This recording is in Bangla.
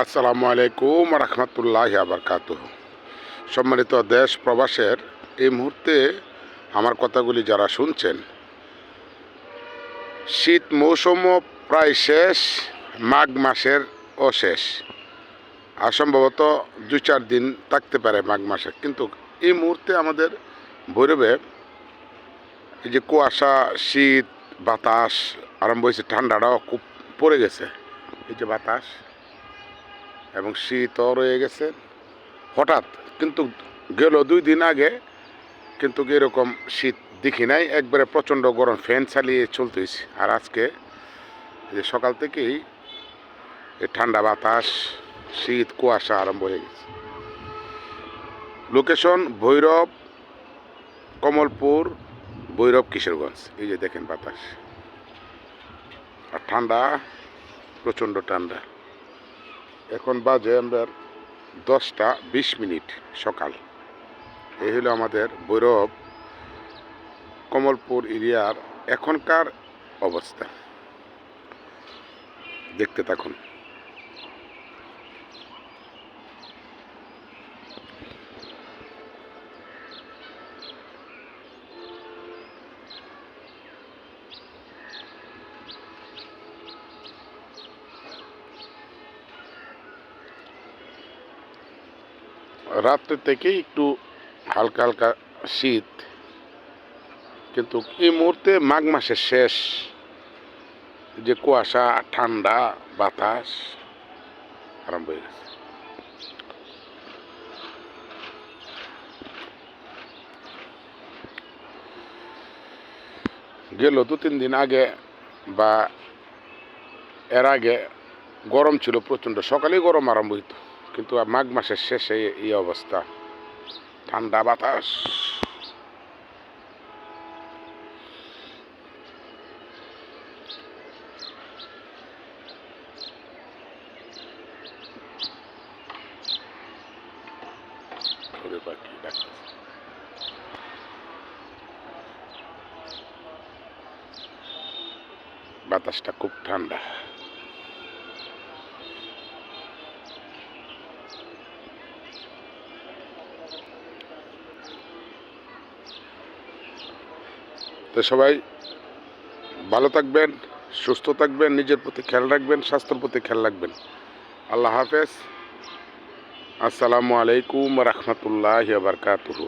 আসসালামু আলাইকুম রহমতুল্লাহি বারকাতুহ। সম্মানিত দেশ প্রবাসের এই মুহূর্তে আমার কথাগুলি যারা শুনছেন, শীত মৌসুমও প্রায় শেষ, মাঘ মাসের শেষ, আর সম্ভবত 2-4 দিন থাকতে পারে মাঘ মাসে। কিন্তু এই মুহূর্তে আমাদের ভৈরবে এই যে কুয়াশা, শীত, বাতাস আরম্ভ হয়েছে, ঠান্ডাটাও খুব পড়ে গেছে। এই যে বাতাস এবং শীতও রয়ে গেছে হঠাৎ। কিন্তু গেল 2 দিন আগে কিন্তু এরকম শীত দেখি নাই, একবারে প্রচণ্ড গরম, ফ্যান চালিয়ে চলতেছে। আর আজকে যে সকাল থেকেই এই ঠান্ডা বাতাস, শীত, কুয়াশা আরম্ভ হয়ে গেছে। লোকেশন ভৈরব, কমলপুর, ভৈরব, কিশোরগঞ্জ। এই যে দেখেন বাতাস আর ঠান্ডা, প্রচণ্ড ঠান্ডা। এখন বাজে আমরা 10টা 20 মিনিট সকাল। এই হলো আমাদের ভৈরব কমলপুর এরিয়ার এখনকার অবস্থা। দেখতে থাকুন। রাত্রে থেকে একটু হালকা হালকা শীত, কিন্তু এই মুহূর্তে মাঘ মাসের শেষ, যে কুয়াশা, ঠান্ডা বাতাস আরম্ভ হয়ে গেছে। গেল 2-3 দিন আগে বা এর আগে গরম ছিল প্রচণ্ড, সকালেই গরম আরম্ভ হইত, কিন্তু মাঘ মাসের শেষে এই অবস্থা, ঠান্ডা বাতাস। বাতাসটা খুব ঠান্ডা। তো সবাই ভালো থাকবেন, সুস্থ থাকবেন, নিজের প্রতি খেয়াল রাখবেন, স্বাস্থ্যের প্রতি খেয়াল রাখবেন। আল্লাহ হাফেজ। আসসালামু আলাইকুম রহমতুল্লাহি বারকাতুহু।